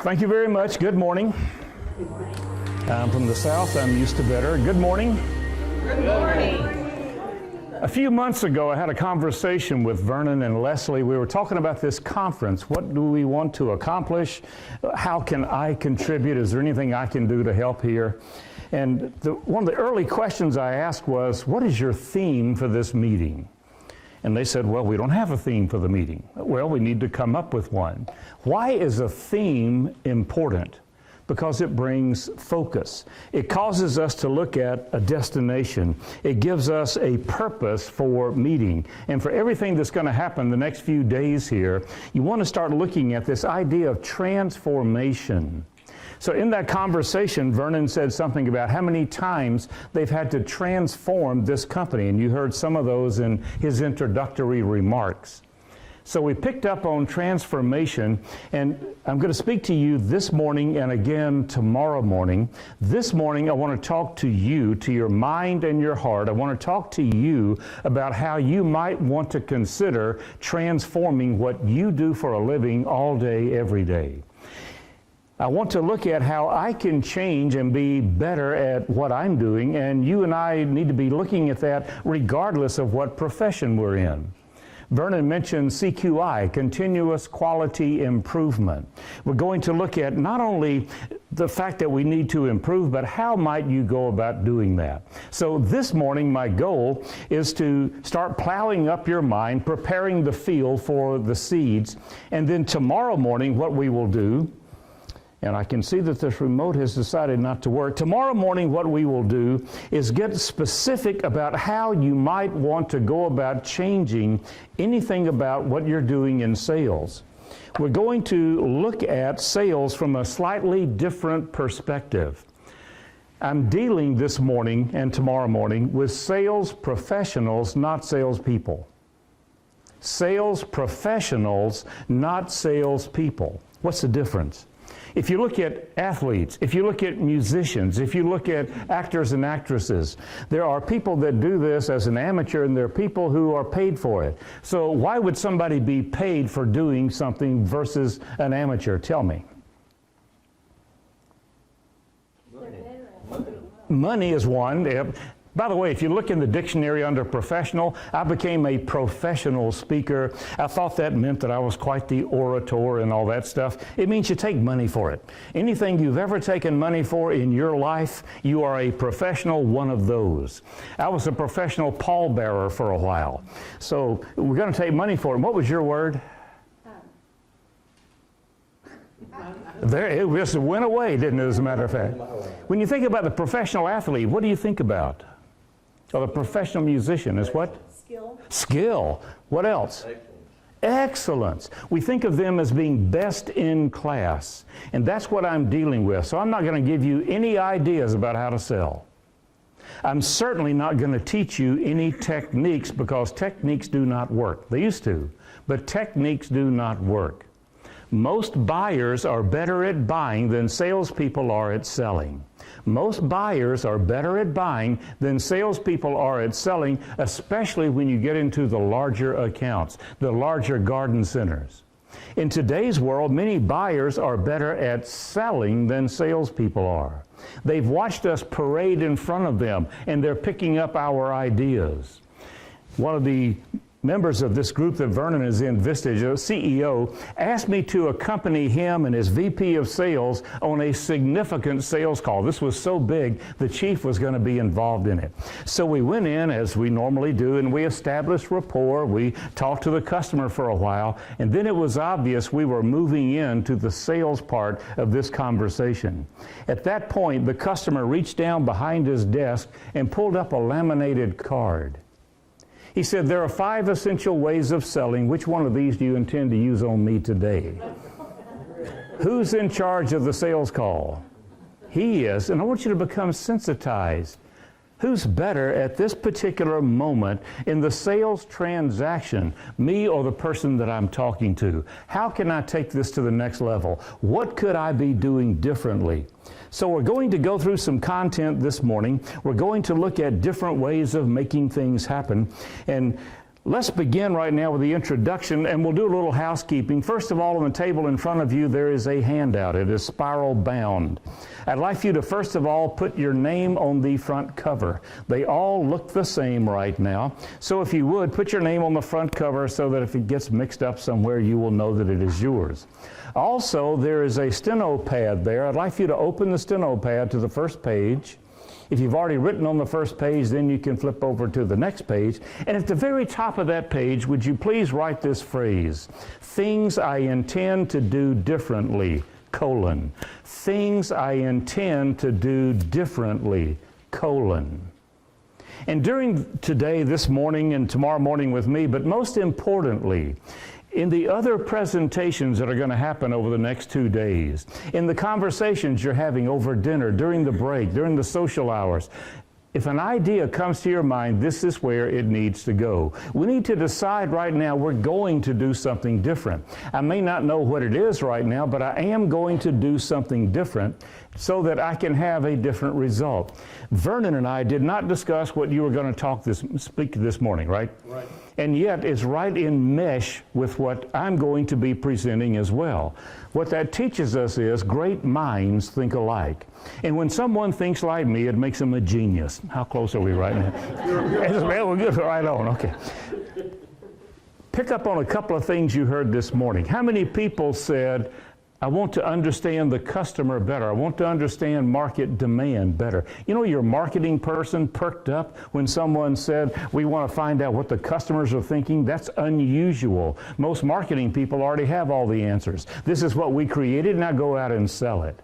Thank you very much. Good morning. I'm from the South. I'm used to better. Good morning. Good morning. A few months ago, I had a conversation with Vernon and Leslie. We were talking about this conference. What do we want to accomplish? How can I contribute? Is there anything I can do to help here? And one of the early questions I asked was, what is your theme for this meeting? And they said, well, we don't have a theme for the meeting. Well, we need to come up with one. Why is a theme important? Because it brings focus. It causes us to look at a destination. It gives us a purpose for meeting. And for everything that's going to happen the next few days here, you want to start looking at this idea of transformation. So in that conversation, Vernon said something about how many times they've had to transform this company, and you heard some of those in his introductory remarks. So we picked up on transformation, and I'm going to speak to you this morning and again tomorrow morning. This morning I want to talk to you, to your mind and your heart. I want to talk to you about how you might want to consider transforming what you do for a living all day, every day. I want to look at how I can change and be better at what I'm doing, and you and I need to be looking at that regardless of what profession we're in. Vernon mentioned CQI, Continuous Quality Improvement. We're going to look at not only the fact that we need to improve, but how might you go about doing that? So this morning, my goal is to start plowing up your mind, preparing the field for the seeds, and then tomorrow morning, what we will do, and I can see that this remote has decided not to work. Tomorrow morning, what we will do is get specific about how you might want to go about changing anything about what you're doing in sales. We're going to look at sales from a slightly different perspective. I'm dealing this morning and tomorrow morning with sales professionals, not salespeople. Sales professionals, not salespeople. What's the difference? If you look at athletes, if you look at musicians, if you look at actors and actresses, there are people that do this as an amateur, and there are people who are paid for it. So why would somebody be paid for doing something versus an amateur? Tell me. Money is one. By the way, if you look in the dictionary under professional, I became a professional speaker. I thought that meant that I was quite the orator and all that stuff. It means you take money for it. Anything you've ever taken money for in your life, you are a professional one of those. I was a professional pallbearer for a while. So we're going to take money for it. What was your word? There, it just went away, didn't it, as a matter of fact? When you think about the professional athlete, what do you think about? Or the professional musician is what? Skill. Skill. What else? Excellence. Excellence. We think of them as being best in class. And that's what I'm dealing with. So I'm not going to give you any ideas about how to sell. I'm certainly not going to teach you any techniques, because techniques do not work. They used to, but techniques do not work. Most buyers are better at buying than salespeople are at selling. Most buyers are better at buying than salespeople are at selling, especially when you get into the larger accounts, the larger garden centers. In today's world, many buyers are better at selling than salespeople are. They've watched us parade in front of them, and they're picking up our ideas. One of the members of this group that Vernon is in, Vistage, a CEO, asked me to accompany him and his VP of sales on a significant sales call. This was so big, the chief was going to be involved in it. So we went in, as we normally do, and we established rapport. We talked to the customer for a while, and then it was obvious we were moving into the sales part of this conversation. At that point, the customer reached down behind his desk and pulled up a laminated card. He said, there are 5 essential ways of selling. Which one of these do you intend to use on me today? Who's in charge of the sales call? He is. And I want you to become sensitized. Who's better at this particular moment in the sales transaction, me or the person that I'm talking to? How can I take this to the next level? What could I be doing differently? So we're going to go through some content this morning. We're going to look at different ways of making things happen. And Let's begin right now with the introduction, and we'll do a little housekeeping. First of all, on the table in front of you, there is a handout. It is spiral bound. I'd like you to first of all put your name on the front cover. They all look the same right now. So if you would, put your name on the front cover so that if it gets mixed up somewhere, you will know that it is yours. Also, there is a steno pad there. I'd like you to open the steno pad to the first page. If you've already written on the first page, then you can flip over to the next page. And at the very top of that page, would you please write this phrase, "Things I intend to do differently, : things I intend to do differently, : And during today, this morning, and tomorrow morning with me, but most importantly, in the other presentations that are going to happen over the next 2 days, in the conversations you're having over dinner, during the break, during the social hours, if an idea comes to your mind, this is where it needs to go. We need to decide right now we're going to do something different. I may not know what it is right now, but I am going to do something different so that I can have a different result. Vernon and I did not discuss what you were going to speak this morning, right? Right. And yet it's right in mesh with what I'm going to be presenting as well. What that teaches us is great minds think alike. And when someone thinks like me, it makes them a genius. How close are we right now? Well, we're good right on, okay. Pick up on a couple of things you heard this morning. How many people said, I want to understand the customer better. I want to understand market demand better. You know, your marketing person perked up when someone said, we want to find out what the customers are thinking. That's unusual. Most marketing people already have all the answers. This is what we created, now go out and sell it.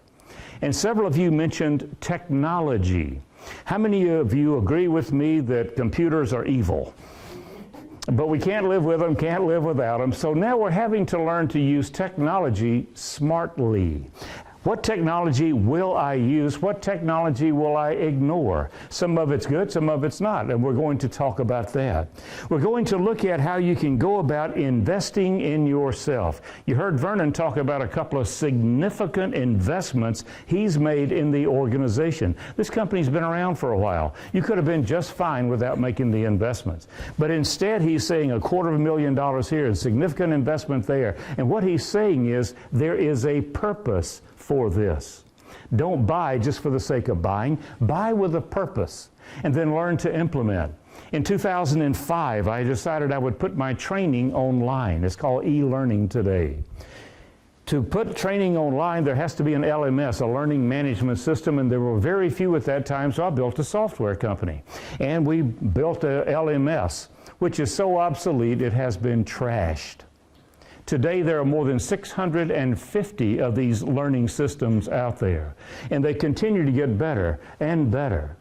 And several of you mentioned technology. How many of you agree with me that computers are evil? But we can't live with them, can't live without them. So now we're having to learn to use technology smartly. What technology will I use? What technology will I ignore? Some of it's good, some of it's not, and we're going to talk about that. We're going to look at how you can go about investing in yourself. You heard Vernon talk about a couple of significant investments he's made in the organization. This company's been around for a while. You could have been just fine without making the investments. But instead, he's saying $250,000 here, a significant investment there. And what he's saying is there is a purpose for this. Don't buy just for the sake of buying. Buy with a purpose and then learn to implement. In 2005, I decided I would put my training online. It's called e-learning today. To put training online, there has to be an LMS, a learning management system, and there were very few at that time, so I built a software company. And we built a LMS, which is so obsolete it has been trashed. Today, there are more than 650 of these learning systems out there, and they continue to get better and better.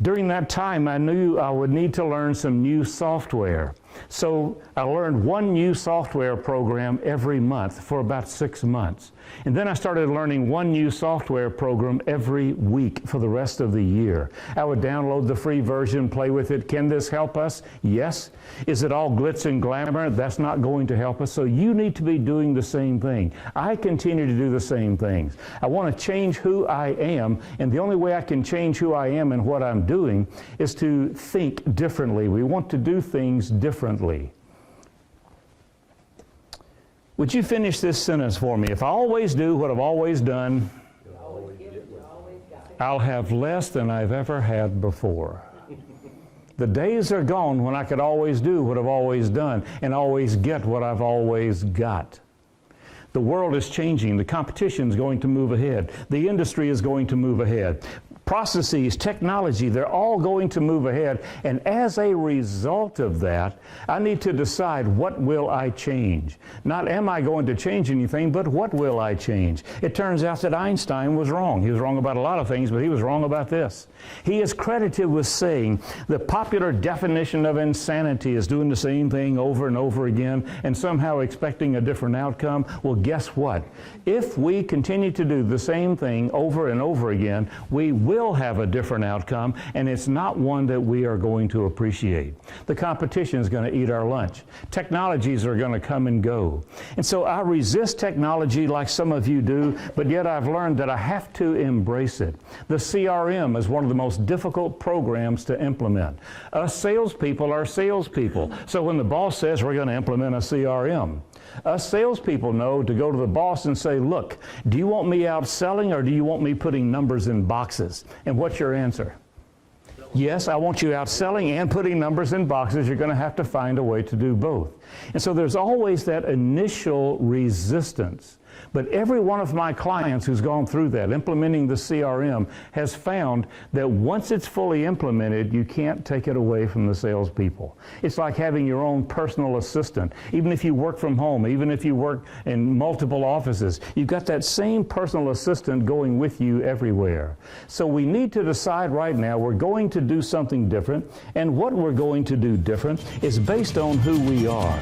During that time, I knew I would need to learn some new software. So I learned one new software program every month for about 6 months. And then I started learning one new software program every week for the rest of the year. I would download the free version, play with it. Can this help us? Yes. Is it all glitz and glamour? That's not going to help us. So you need to be doing the same thing. I continue to do the same things. I want to change who I am, and the only way I can change who I am and what I'm doing is to think differently. We want to do things differently. Would you finish this sentence for me? If I always do what I've always done, I'll have less than I've ever had before. The days are gone when I could always do what I've always done and always get what I've always got. The world is changing. The competition is going to move ahead. The industry is going to move ahead. Processes, technology, they're all going to move ahead. And as a result of that, I need to decide, what will I change? Not am I going to change anything, but what will I change? It turns out that Einstein was wrong. He was wrong about a lot of things, but he was wrong about this. He is credited with saying the popular definition of insanity is doing the same thing over and over again and somehow expecting a different outcome. Well, guess what? If we continue to do the same thing over and over again, we will will have a different outcome, and it's not one that we are going to appreciate. The competition is going to eat our lunch. Technologies are going to come and go. And so I resist technology like some of you do, but yet I've learned that I have to embrace it. The CRM is one of the most difficult programs to implement. Us salespeople are salespeople. So when the boss says we're going to implement a CRM, us salespeople know to go to the boss and say, look, do you want me out selling or do you want me putting numbers in boxes? And what's your answer? Yes, I want you out selling and putting numbers in boxes. You're going to have to find a way to do both. And so there's always that initial resistance. But every one of my clients who's gone through that, implementing the CRM, has found that once it's fully implemented, you can't take it away from the salespeople. It's like having your own personal assistant. Even if you work from home, even if you work in multiple offices, you've got that same personal assistant going with you everywhere. So we need to decide right now we're going to do something different, and what we're going to do different is based on who we are.